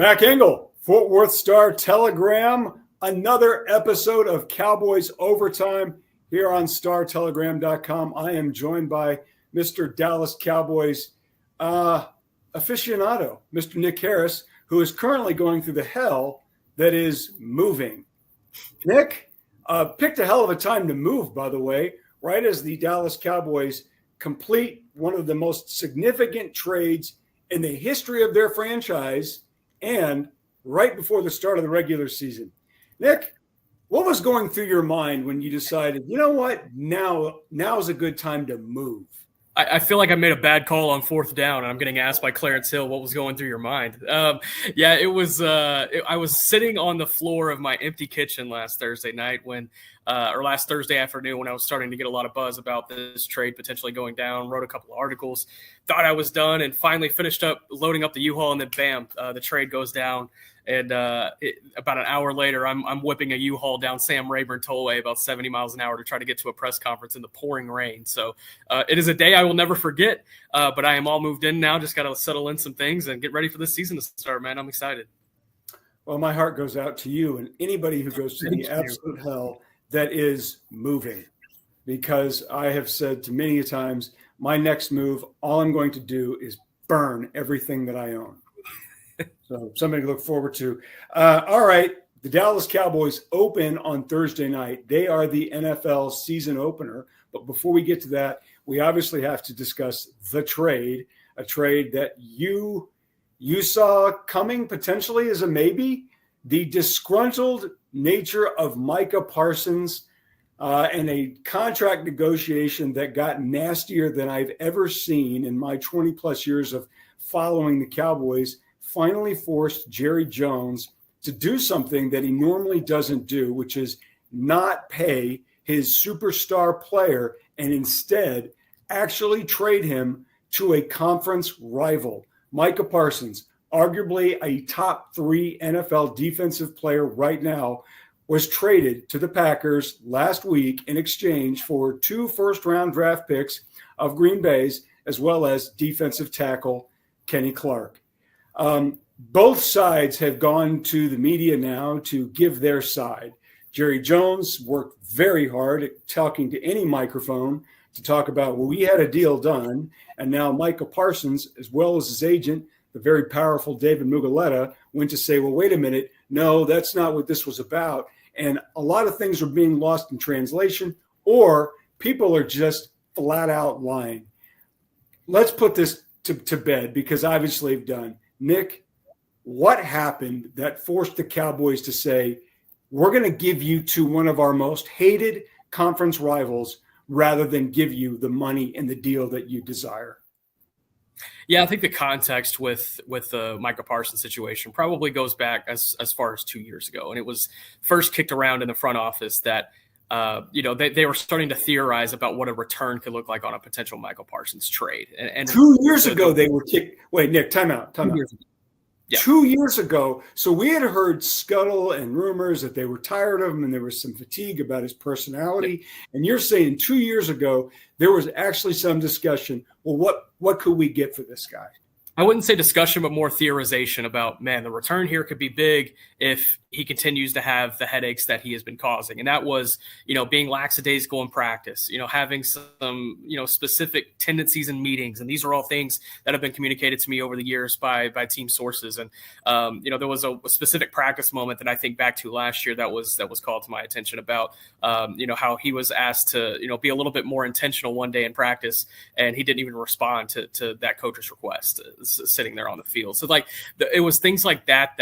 Mac Engel, Fort Worth Star-Telegram, another episode of Cowboys Overtime here on StarTelegram.com. I am joined by Mr. Dallas Cowboys aficionado, Mr. Nick Harris, who is currently going through the hell that is moving. Nick picked a hell of a time to move, by the way, right as the Dallas Cowboys complete one of the most significant trades in the history of their franchise and right before the start of the regular season. Nick, what was going through your mind when you decided, you know what, now is a good time to move? I feel like I made a bad call on fourth down, and I'm getting asked by Clarence Hill what was going through your mind. It was. I was sitting on the floor of my empty kitchen last Thursday night or last Thursday afternoon when I was starting to get a lot of buzz about this trade potentially going down. Wrote a couple of articles, thought I was done, and finally finished up loading up the U-Haul, and then bam, the trade goes down. And about an hour later, I'm whipping a U-Haul down Sam Rayburn Tollway about 70 miles an hour to try to get to a press conference in the pouring rain. So it is a day I will never forget, but I am all moved in now. Just got to settle in some things and get ready for this season to start, man. I'm excited. Well, my heart goes out to you and anybody who goes through the absolute hell that is moving, because I have said to many times, my next move, all I'm going to do is burn everything that I own. So something to look forward to. All right. The Dallas Cowboys open on Thursday night. They are the NFL season opener. But before we get to that, we obviously have to discuss the trade, a trade that you saw coming potentially as a maybe. The disgruntled nature of Micah Parsons and a contract negotiation that got nastier than I've ever seen in my 20 plus years of following the Cowboys finally forced Jerry Jones to do something that he normally doesn't do, which is not pay his superstar player and instead actually trade him to a conference rival. Micah Parsons, arguably a top 3 NFL defensive player right now, was traded to the Packers last week in exchange for 2 first-round draft picks of Green Bay's, as well as defensive tackle Kenny Clark. Both sides have gone to the media now to give their side. Jerry Jones worked very hard at talking to any microphone to talk about, well, we had a deal done. And now Micah Parsons, as well as his agent, the very powerful David Mugoletta, went to say, well, wait a minute. No, that's not what this was about. And a lot of things are being lost in translation, or people are just flat out lying. Let's put this to bed, because obviously they've done. Nick, what happened that forced the Cowboys to say, we're going to give you to one of our most hated conference rivals rather than give you the money and the deal that you desire? Yeah, I think the context with the Micah Parsons situation probably goes back as far as 2 years ago. And it was first kicked around in the front office that they were starting to theorize about what a return could look like on a potential Michael Parsons trade. And 2 years ago, they were kicked. Wait, Nick, time out. 2 years ago. Yeah. 2 years ago. So we had heard scuttle and rumors that they were tired of him and there was some fatigue about his personality. And you're saying 2 years ago, there was actually some discussion. Well, what could we get for this guy? I wouldn't say discussion, but more theorization about, man, the return here could be big if he continues to have the headaches that he has been causing. And that was, being lackadaisical in practice, having some, specific tendencies in meetings. And these are all things that have been communicated to me over the years by team sources. And, there was a specific practice moment that I think back to last year that was called to my attention about, how he was asked to, be a little bit more intentional one day in practice. And he didn't even respond to that coach's request sitting there on the field. So it was things like that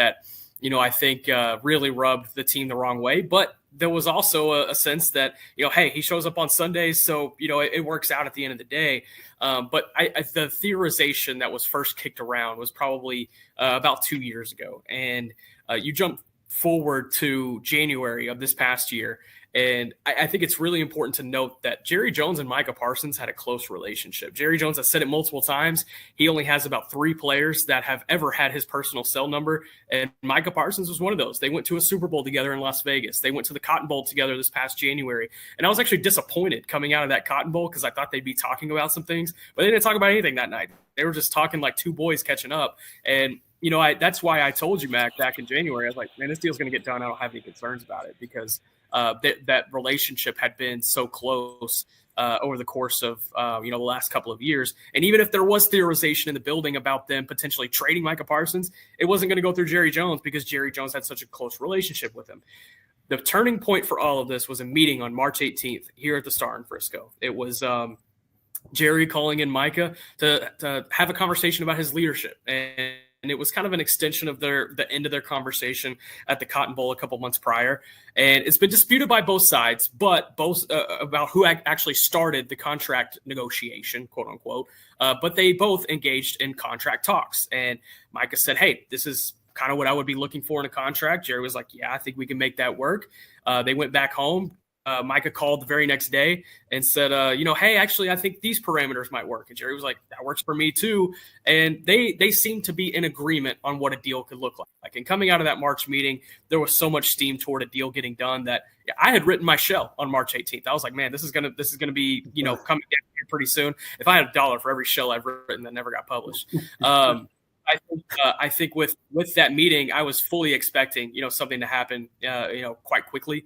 I think really rubbed the team the wrong way. But there was also a sense that, hey, he shows up on Sundays, so, it works out at the end of the day. But the theorization that was first kicked around was probably about 2 years ago. And you jump forward to January of this past year, And I think it's really important to note that Jerry Jones and Micah Parsons had a close relationship. Jerry Jones has said it multiple times. He only has about 3 players that have ever had his personal cell number, and Micah Parsons was one of those. They went to a Super Bowl together in Las Vegas. They went to the Cotton Bowl together this past January, and I was actually disappointed coming out of that Cotton Bowl because I thought they'd be talking about some things, but they didn't talk about anything that night. They were just talking like two boys catching up, and that's why I told you, Mac, back in January. I was like, man, this deal's going to get done. I don't have any concerns about it because that relationship had been so close over the course of the last couple of years. And even if there was theorization in the building about them potentially trading Micah Parsons, it wasn't going to go through Jerry Jones because Jerry Jones had such a close relationship with him. The turning point for all of this was a meeting on March 18th here at the Star in Frisco. It was Jerry calling in Micah to have a conversation about his leadership. And it was kind of an extension of the end of their conversation at the Cotton Bowl a couple months prior. And it's been disputed by both sides, but both about who actually started the contract negotiation, quote unquote. But they both engaged in contract talks. And Micah said, hey, this is kind of what I would be looking for in a contract. Jerry was like, yeah, I think we can make that work. They went back home. Micah called the very next day and said, hey, actually, I think these parameters might work. And Jerry was like, that works for me too. And they seemed to be in agreement on what a deal could look like. And coming out of that March meeting, there was so much steam toward a deal getting done that I had written my shell on March 18th. I was like, man, this is gonna be, coming down here pretty soon. If I had $1 for every shell I've written that never got published. I think with that meeting, I was fully expecting, something to happen, quite quickly.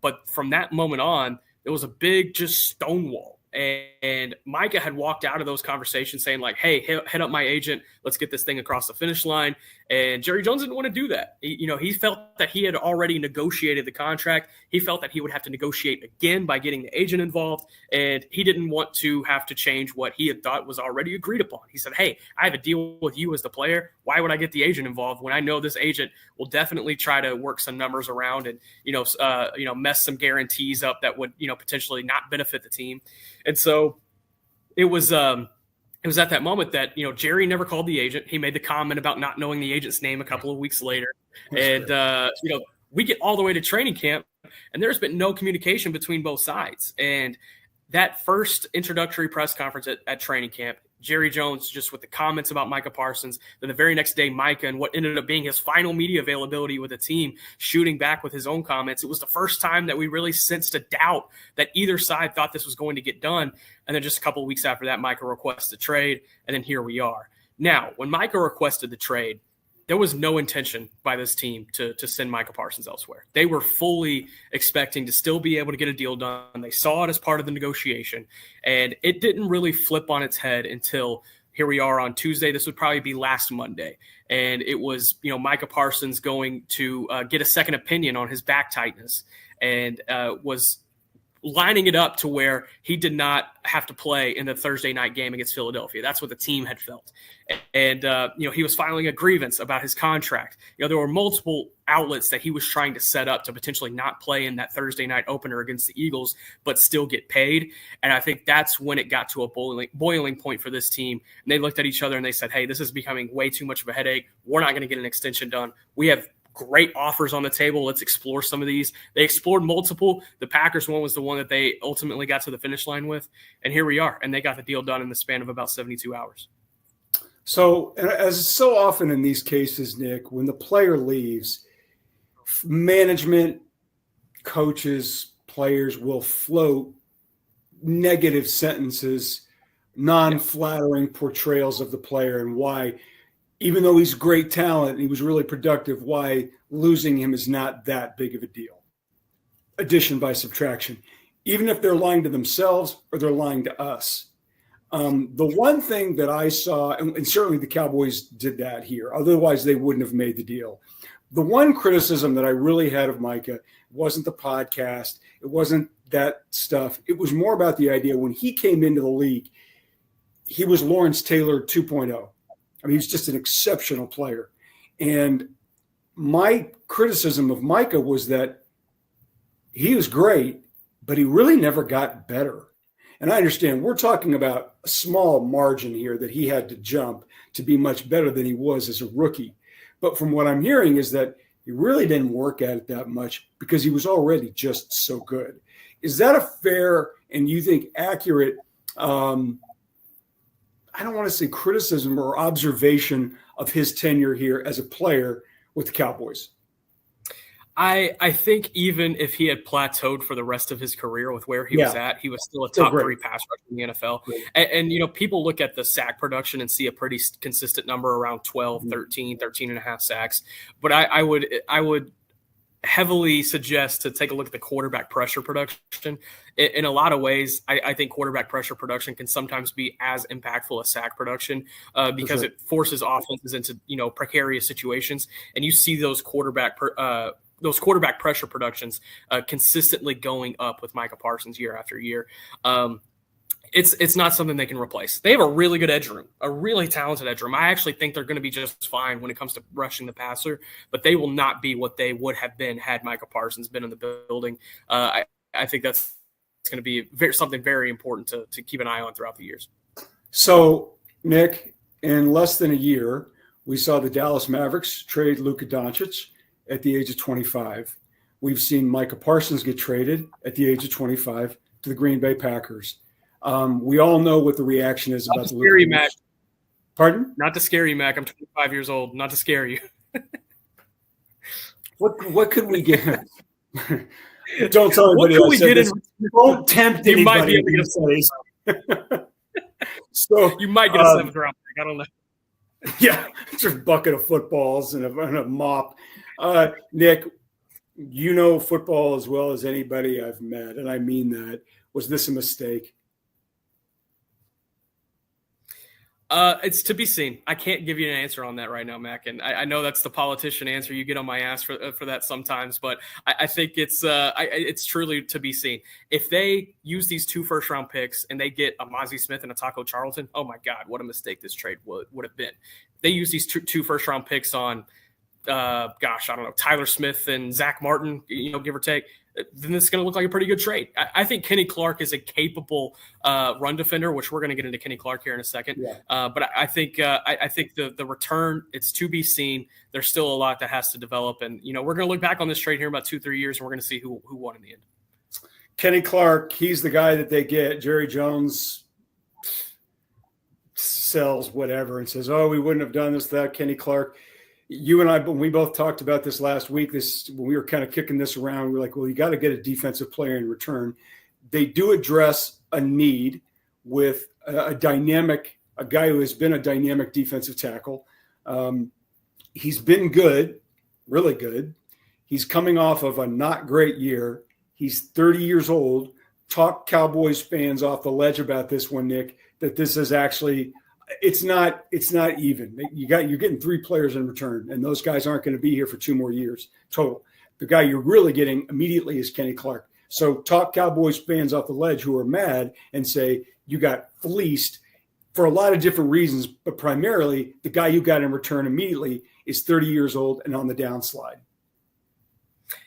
But from that moment on, it was a big just stonewall. And Micah had walked out of those conversations saying like, hey, head up my agent. Let's get this thing across the finish line. And Jerry Jones didn't want to do that. He felt that he had already negotiated the contract. He felt that he would have to negotiate again by getting the agent involved. And he didn't want to have to change what he had thought was already agreed upon. He said, hey, I have a deal with you as the player. Why would I get the agent involved when I know this agent will definitely try to work some numbers around and, mess some guarantees up that would, potentially not benefit the team. And so it was at that moment that, Jerry never called the agent. He made the comment about not knowing the agent's name a couple of weeks later. And, we get all the way to training camp and there's been no communication between both sides. And that first introductory press conference at training camp, Jerry Jones just with the comments about Micah Parsons. Then the very next day, Micah and what ended up being his final media availability with the team, shooting back with his own comments. It was the first time that we really sensed a doubt that either side thought this was going to get done. And then just a couple of weeks after that, Micah requested a trade, and then here we are. Now, when Micah requested the trade, there was no intention by this team to send Micah Parsons elsewhere. They were fully expecting to still be able to get a deal done. They saw it as part of the negotiation, and it didn't really flip on its head until here we are on Tuesday. This would probably be last Monday. And it was, Micah Parsons going to get a second opinion on his back tightness and was lining it up to where he did not have to play in the Thursday night game against Philadelphia. That's what the team had felt. And, he was filing a grievance about his contract. There were multiple outlets that he was trying to set up to potentially not play in that Thursday night opener against the Eagles, but still get paid. And I think that's when it got to a boiling point for this team. And they looked at each other and they said, hey, this is becoming way too much of a headache. We're not going to get an extension done. We have great offers on the table. Let's explore some of these. They explored multiple. The Packers one was the one that they ultimately got to the finish line with. And here we are. And they got the deal done in the span of about 72 hours. So, as so often in these cases, Nick, when the player leaves, management, coaches, players will float negative sentences, non-flattering portrayals of the player and why, even though he's great talent, he was really productive, why losing him is not that big of a deal. Addition by subtraction, even if they're lying to themselves or they're lying to us. The one thing that I saw, and certainly the Cowboys did that here, otherwise they wouldn't have made the deal. The one criticism that I really had of Micah wasn't the podcast. It wasn't that stuff. It was more about the idea when he came into the league, he was Lawrence Taylor 2.0. I mean, he's just an exceptional player. And my criticism of Micah was that he was great, but he really never got better. And I understand we're talking about a small margin here that he had to jump to be much better than he was as a rookie. But from what I'm hearing is that he really didn't work at it that much because he was already just so good. Is that a fair and you think accurate I don't want to say criticism or observation of his tenure here as a player with the Cowboys? I think even if he had plateaued for the rest of his career with where he was at, he was still a top 3 pass rusher in the NFL. And people look at the sack production and see a pretty consistent number around 12, 13 and a half sacks. But I would heavily suggest to take a look at the quarterback pressure production. In a lot of ways, I think quarterback pressure production can sometimes be as impactful as sack production because it forces offenses into precarious situations, and you see those quarterback pressure productions consistently going up with Micah Parsons year after year. It's not something they can replace. They have a really good edge room, a really talented edge room. I actually think they're going to be just fine when it comes to rushing the passer, but they will not be what they would have been had Micah Parsons been in the building. I think that's going to be something very important to keep an eye on throughout the years. So, Nick, in less than a year, we saw the Dallas Mavericks trade Luka Doncic at the age of 25. We've seen Micah Parsons get traded at the age of 25 to the Green Bay Packers. We all know what the reaction is about the scary Mac. Pardon? Not to scare you, Mac. I'm 25 years old. Not to scare you. What could we get? Don't tell anybody. What could we get in? Don't tempt anybody. You might be able to get a So you might get a 7th round pick. I don't know. Yeah, just a bucket of footballs and a mop. Nick, you know football as well as anybody I've met, and I mean that. Was this a mistake? It's to be seen. I can't give you an answer on that right now, Mac. And I know that's the politician answer. You get on my ass for that sometimes, but I think it's truly to be seen. If they use these 2 first-round picks and they get a Mozzie Smith and a Taco Charlton, oh my God, what a mistake this trade would have been. They use these two first-round picks on, I don't know, Tyler Smith and Zach Martin, give or take. Then it's going to look like a pretty good trade. I think Kenny Clark is a capable run defender, which we're going to get into Kenny Clark here in a second. Yeah. But I think the return, it's to be seen. There's still a lot that has to develop. And, we're going to look back on this trade here in about 2-3 years, and we're going to see who won in the end. Kenny Clark, he's the guy that they get. Jerry Jones sells whatever and says, oh, we wouldn't have done this without Kenny Clark. You and I, when we both talked about this last week, when we were kind of kicking this around, we were like, well, you got to get a defensive player in return. They do address a need with a guy who has been a dynamic defensive tackle. He's been good, really good. He's coming off of a not great year. He's 30 years old. Talk Cowboys fans off the ledge about this one, Nick, that this is actually – it's not even. You're getting 3 players in return, and those guys aren't going to be here for 2 more years total. The guy you're really getting immediately is Kenny Clark. So talk Cowboys fans off the ledge who are mad and say you got fleeced for a lot of different reasons, but primarily the guy you got in return immediately is 30 years old and on the downslide.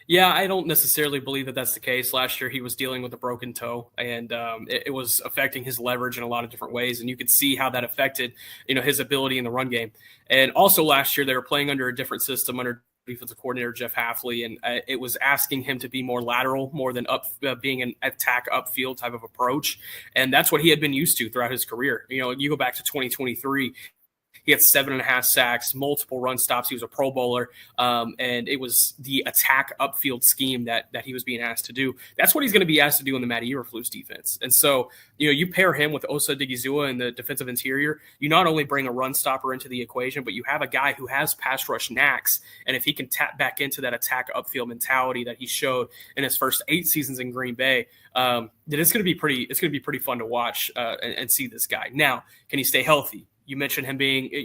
Yeah, I don't necessarily believe that that's the case. Last year, he was dealing with a broken toe, and it was affecting his leverage in a lot of different ways. And you could see how that affected, his ability in the run game. And also last year, they were playing under a different system under defensive coordinator Jeff Hafley, and it was asking him to be more lateral, more than being an attack upfield type of approach. And that's what he had been used to throughout his career. You go back to 2023. He had 7.5 sacks, multiple run stops. He was a Pro Bowler, and it was the attack upfield scheme that he was being asked to do. That's what he's going to be asked to do in the Matt Eberflus defense. And so, you pair him with Osa Digizua in the defensive interior. You not only bring a run stopper into the equation, but you have a guy who has pass rush knacks. And if he can tap back into that attack upfield mentality that he showed in his first 8 seasons in Green Bay, then it's going to be pretty fun to watch and see this guy. Now, can he stay healthy? You mentioned him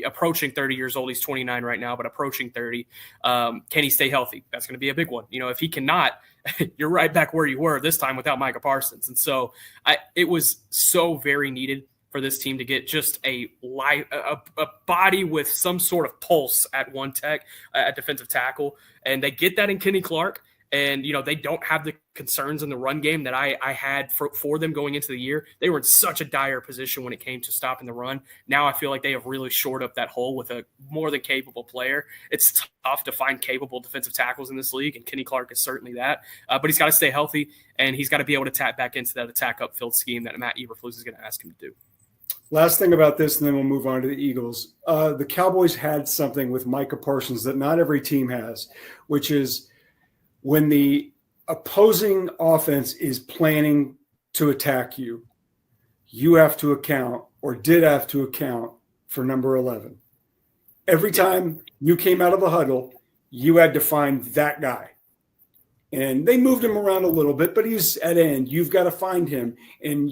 approaching 30 years old. He's 29 right now, but approaching 30. Can he stay healthy? That's going to be a big one. If he cannot, you're right back where you were this time without Micah Parsons. And so it was so very needed for this team to get just a body with some sort of pulse at one tech, at defensive tackle. And they get that in Kenny Clark. And, they don't have the concerns in the run game that I had for them going into the year. They were in such a dire position when it came to stopping the run. Now I feel like they have really shored up that hole with a more than capable player. It's tough to find capable defensive tackles in this league, and Kenny Clark is certainly that. But he's got to stay healthy, and he's got to be able to tap back into that attack upfield scheme that Matt Eberflus is going to ask him to do. Last thing about this, and then we'll move on to the Eagles. The Cowboys had something with Micah Parsons that not every team has, which is when the opposing offense is planning to attack you, you have to account or did have to account for number 11. Every time you came out of the huddle, you had to find that guy. And they moved him around a little bit, but he's at end. You've got to find him. And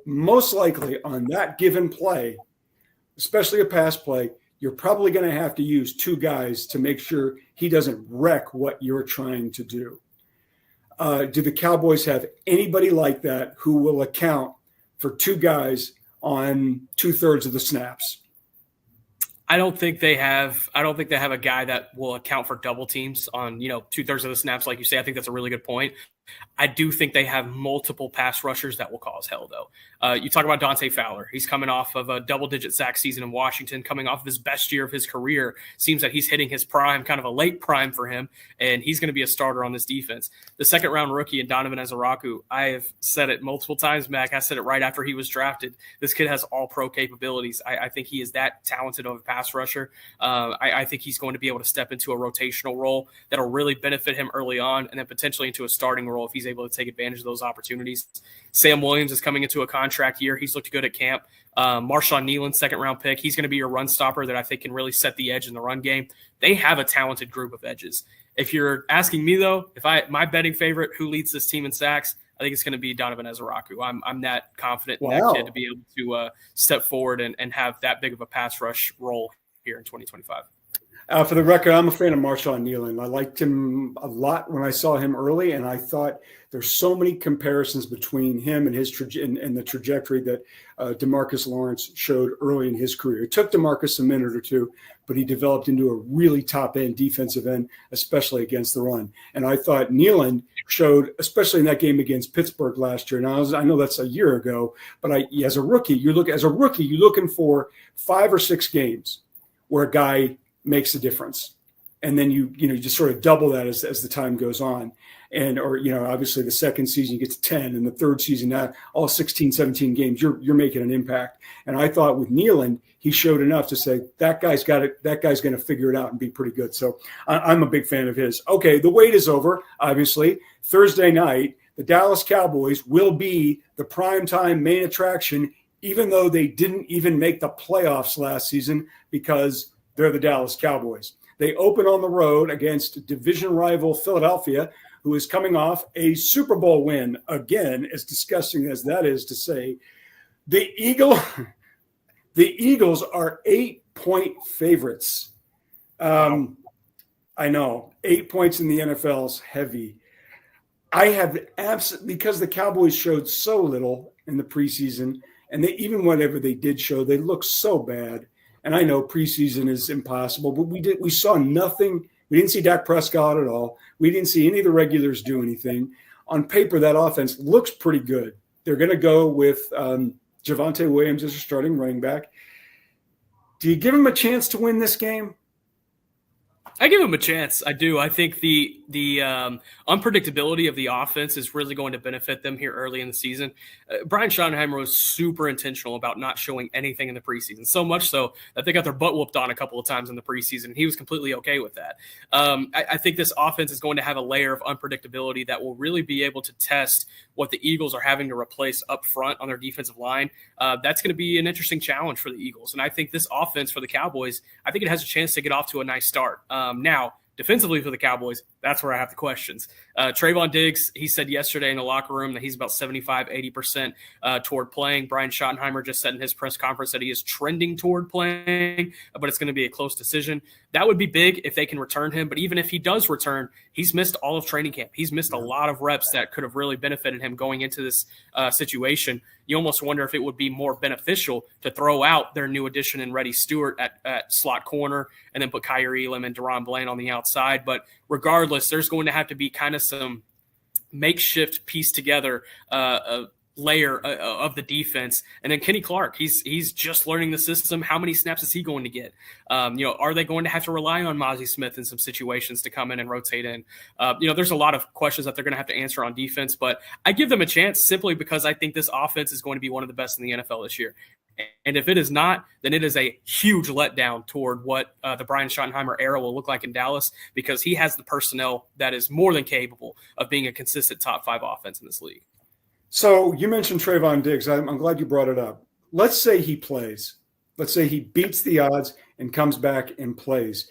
most likely on that given play, especially a pass play, you're probably going to have to use two guys to make sure he doesn't wreck what you're trying to do. Do the Cowboys have anybody like that who will account for two guys on 2/3 of the snaps? I don't think they have a guy that will account for double teams on, 2/3 of the snaps, like you say. I think that's a really good point. I do think they have multiple pass rushers that will cause hell, though. You talk about Dante Fowler. He's coming off of a double-digit sack season in Washington, coming off of his best year of his career. Seems that he's hitting his prime, kind of a late prime for him, and he's going to be a starter on this defense. The second-round rookie in Donovan Ezaraku, I have said it multiple times, Mac. I said it right after he was drafted. This kid has all-pro capabilities. I think he is that talented of a pass rusher. I think he's going to be able to step into a rotational role that will really benefit him early on and then potentially into a starting role if he's able to take advantage of those opportunities. Sam Williams is coming into a contract year. He's looked good at camp. Marshawn Nealon, second-round pick. He's going to be your run stopper that I think can really set the edge in the run game. They have a talented group of edges. If you're asking me, though, my betting favorite, who leads this team in sacks, I think it's going to be Donovan Ezaraku. I'm that confident in that kid to be able to step forward and have that big of a pass rush role here in 2025. For the record, I'm a fan of Marshawn Nealon. I liked him a lot when I saw him early, and I thought there's so many comparisons between him and his and the trajectory that DeMarcus Lawrence showed early in his career. It took DeMarcus a minute or two, but he developed into a really top-end defensive end, especially against the run. And I thought Nealon showed, especially in that game against Pittsburgh last year. Now, I know that's a year ago, but as a rookie, you're looking for 5 or 6 games where a guy makes a difference. And then you just sort of double that as the time goes on. Obviously the second season you get to 10, and the third season, all 16, 17 games, you're making an impact. And I thought with Nealon, he showed enough to say that guy's got it. That guy's going to figure it out and be pretty good. So I'm a big fan of his. Okay. The wait is over. Obviously Thursday night, the Dallas Cowboys will be the primetime main attraction, even though they didn't even make the playoffs last season because they're the Dallas Cowboys. They open on the road against division rival Philadelphia, who is coming off a Super Bowl win. Again, as disgusting as that is to say, the Eagles are 8-point favorites. I know 8 points in the NFL is heavy. I have because the Cowboys showed so little in the preseason, and even whatever they did show, they looked so bad. And I know preseason is impossible, but we saw nothing. We didn't see Dak Prescott at all. We didn't see any of the regulars do anything. On paper, that offense looks pretty good. They're going to go with Javonte Williams as a starting running back. Do you give him a chance to win this game? I give him a chance. I do. I think the unpredictability of the offense is really going to benefit them here early in the season. Brian Schottenheimer was super intentional about not showing anything in the preseason, so much so that they got their butt whooped on a couple of times in the preseason, and he was completely okay with that. I think this offense is going to have a layer of unpredictability that will really be able to test what the Eagles are having to replace up front on their defensive line. That's going to be an interesting challenge for the Eagles, and I think this offense for the Cowboys, I think it has a chance to get off to a nice start. Now, defensively for the Cowboys, that's where I have the questions. Trayvon Diggs, he said yesterday in the locker room that he's about 75-80% toward playing. Brian Schottenheimer just said in his press conference that he is trending toward playing, but it's going to be a close decision. That would be big if they can return him, but even if he does return, he's missed all of training camp. He's missed a lot of reps that could have really benefited him going into this situation. You almost wonder if it would be more beneficial to throw out their new addition in Reddy Stewart at slot corner and then put Kyrie Elam and Deron Blaine on the outside. But regardless, there's going to have to be kind of some makeshift piece together layer of the defense. And then Kenny Clark, he's just learning the system. How many snaps is he going to get? Are they going to have to rely on Mozzie Smith in some situations to come in and rotate in? There's a lot of questions that they're going to have to answer on defense, but I give them a chance simply because I think this offense is going to be one of the best in the NFL this year. And if it is not, then it is a huge letdown toward what the Brian Schottenheimer era will look like in Dallas, because he has the personnel that is more than capable of being a consistent top 5 offense in this league. So you mentioned Trayvon Diggs. I'm glad you brought it up. Let's say he plays. Let's say he beats the odds and comes back and plays.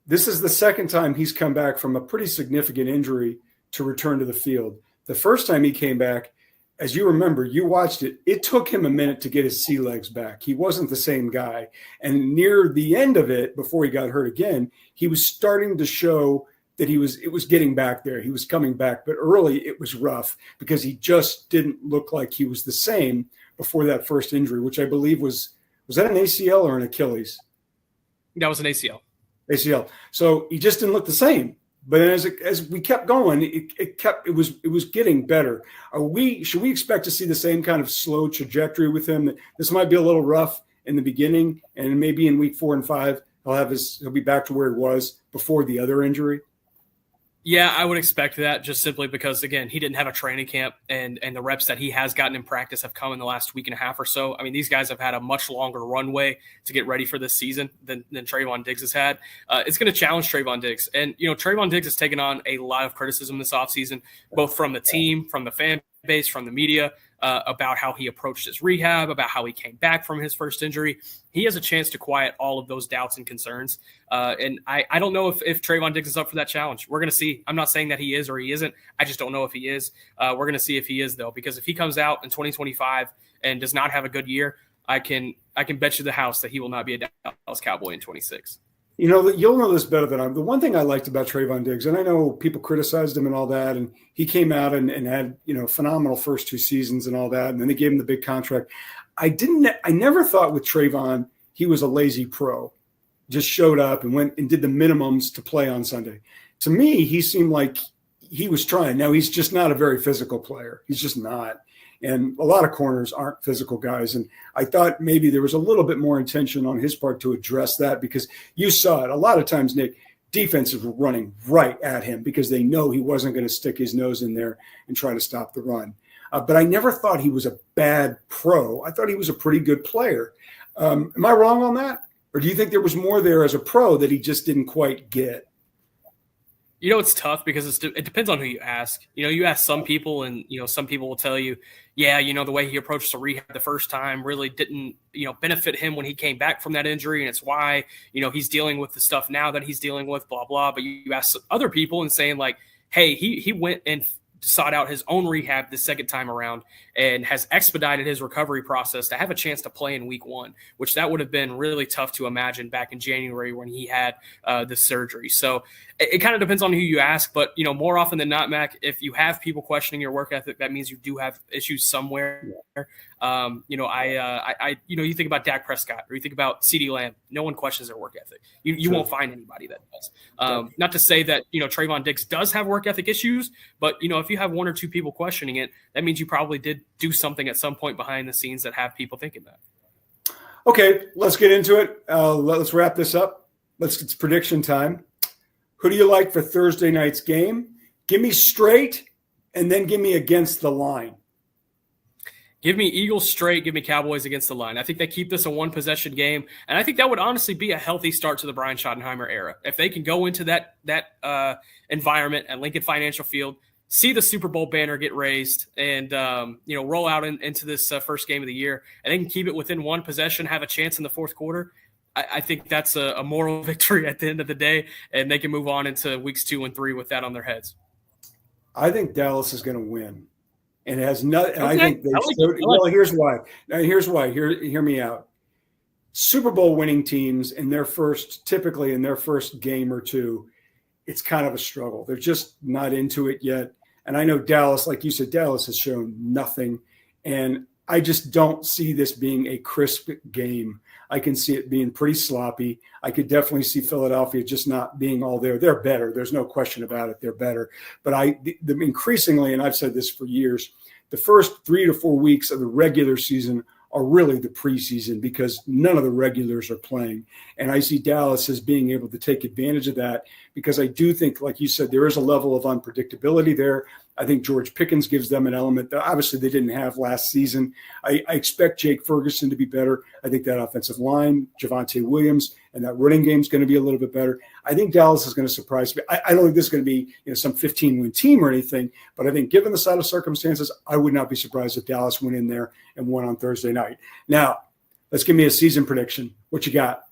This is the second time he's come back from a pretty significant injury to return to the field. The first time he came back, as you remember, you watched it, it took him a minute to get his sea legs back. He wasn't the same guy. And near the end of it, before he got hurt again, he was starting to show that it was getting back there. He was coming back, but early it was rough because he just didn't look like he was the same before that first injury, which I believe was that an ACL or an Achilles? That was an ACL. ACL. So he just didn't look the same. But then as we kept going, it was getting better. Should we expect to see the same kind of slow trajectory with him? This might be a little rough in the beginning, and maybe in week 4 and 5 he'll be back to where he was before the other injury. Yeah, I would expect that, just simply because, again, he didn't have a training camp, and the reps that he has gotten in practice have come in the last week and a half or so. I mean, these guys have had a much longer runway to get ready for this season than Trayvon Diggs has had. It's going to challenge Trayvon Diggs. And, Trayvon Diggs has taken on a lot of criticism this offseason, both from the team, from the fan base, from the media, about how he approached his rehab, about how he came back from his first injury. He has a chance to quiet all of those doubts and concerns. And I don't know if Trayvon Diggs is up for that challenge. We're going to see. I'm not saying that he is or he isn't. I just don't know if he is. We're going to see if he is, though, because if he comes out in 2025 and does not have a good year, I can bet you the house that he will not be a Dallas Cowboy in 26. You'll know this better than I. The one thing I liked about Trayvon Diggs, and I know people criticized him and all that, and he came out and had, phenomenal first 2 seasons and all that, and then they gave him the big contract. I never thought with Trayvon he was a lazy pro, just showed up and went and did the minimums to play on Sunday. To me, he seemed like he was trying. Now, he's just not a very physical player. He's just not. And a lot of corners aren't physical guys. And I thought maybe there was a little bit more intention on his part to address that, because you saw it. A lot of times, Nick, defenses were running right at him because they know he wasn't going to stick his nose in there and try to stop the run. But I never thought he was a bad pro. I thought he was a pretty good player. Am I wrong on that? Or do you think there was more there as a pro that he just didn't quite get? It's tough because it depends on who you ask. You ask some people, and, some people will tell you, yeah, the way he approached the rehab the first time really didn't, benefit him when he came back from that injury. And it's why, he's dealing with the stuff now that he's dealing with, blah, blah. But you ask other people and saying, like, hey, he went and sought out his own rehab the second time around and has expedited his recovery process to have a chance to play in week 1, which that would have been really tough to imagine back in January when he had the surgery. So it kind of depends on who you ask, but more often than not, Mac, if you have people questioning your work ethic, that means you do have issues somewhere. You think about Dak Prescott or you think about CeeDee Lamb. No one questions their work ethic. You won't find anybody that does. Not to say that Trayvon Diggs does have work ethic issues, but if you have 1 or 2 people questioning it, that means you probably did do something at some point behind the scenes that have people thinking that. Okay, let's get into it. Let's wrap this up. It's prediction time. Who do you like for Thursday night's game? Give me straight, and then give me against the line. Give me Eagles straight. Give me Cowboys against the line. I think they keep this a 1-possession game, and I think that would honestly be a healthy start to the Brian Schottenheimer era. If they can go into that environment at Lincoln Financial Field, see the Super Bowl banner get raised, and roll out into this first game of the year, and they can keep it within 1 possession, have a chance in the fourth quarter, I think that's a moral victory at the end of the day, and they can move on into weeks 2 and 3 with that on their heads. I think Dallas is going to win, and it has nothing. Okay. I think here's why. Here's why. Hear me out. Super Bowl winning teams typically in their first game or 2, it's kind of a struggle. They're just not into it yet. And I know Dallas, like you said, Dallas has shown nothing, and I just don't see this being a crisp game. I can see it being pretty sloppy. I could definitely see Philadelphia just not being all there. They're better. There's no question about it. They're better. But increasingly, and I've said this for years, the first 3 to 4 weeks of the regular season are really the preseason because none of the regulars are playing. And I see Dallas as being able to take advantage of that because I do think, like you said, there is a level of unpredictability there. I think George Pickens gives them an element that obviously they didn't have last season. I expect Jake Ferguson to be better. I think that offensive line, Javonte Williams, and that running game is going to be a little bit better. I think Dallas is going to surprise me. I don't think this is going to be some 15-win team or anything, but I think given the side of circumstances, I would not be surprised if Dallas went in there and won on Thursday night. Now, let's give me a season prediction. What you got?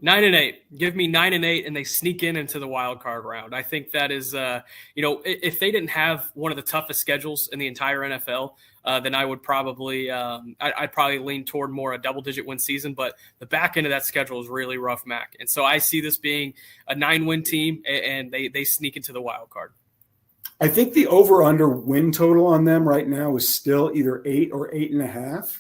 9-8. Give me 9-8, and they sneak into the wild card round. I think that is, if they didn't have one of the toughest schedules in the entire NFL, then I would probably, I'd probably lean toward more a double-digit win season. But the back end of that schedule is really rough, Mac. And so I see this being a 9-win team, and they sneak into the wild card. I think the over/under win total on them right now is still either 8 or 8.5.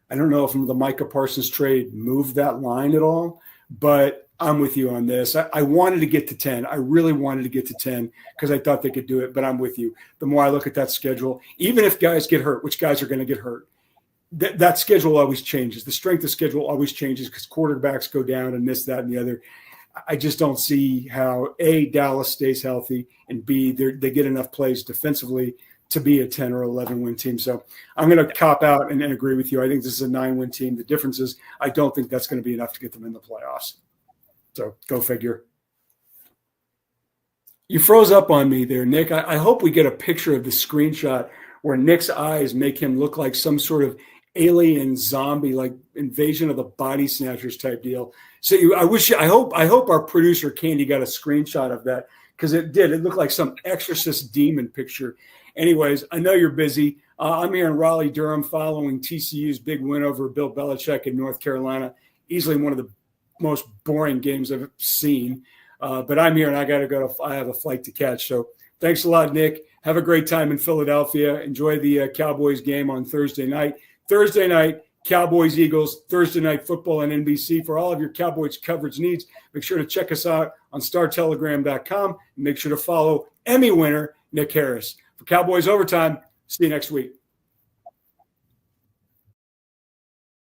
I don't know if the Micah Parsons trade moved that line at all. But I'm with you on this. I wanted to get to 10. I really wanted to get to 10 because I thought they could do it. But I'm with you. The more I look at that schedule, even if guys get hurt, which guys are going to get hurt, that schedule always changes. The strength of schedule always changes because quarterbacks go down and this, that, and the other. I just don't see how, A, Dallas stays healthy, and B, they get enough plays defensively to be a 10 or 11-win team. So I'm going to cop out and agree with you. I think this is a 9-win team. The difference is I don't think that's going to be enough to get them in the playoffs. So go figure. You froze up on me there, Nick. I hope we get a picture of the screenshot where Nick's eyes make him look like some sort of alien zombie, like Invasion of the Body Snatchers type deal. So I hope our producer Candy got a screenshot of that, because it did. It looked like some exorcist demon picture. Anyways, I know you're busy. I'm here in Raleigh-Durham following TCU's big win over Bill Belichick in North Carolina. Easily one of the most boring games I've seen. But I'm here, and I have a flight to catch. So thanks a lot, Nick. Have a great time in Philadelphia. Enjoy the Cowboys game on Thursday night. Thursday night, Cowboys-Eagles, Thursday Night Football on NBC. For all of your Cowboys coverage needs, make sure to check us out on StarTelegram.com. And make sure to follow Emmy winner Nick Harris. For Cowboys Overtime, see you next week.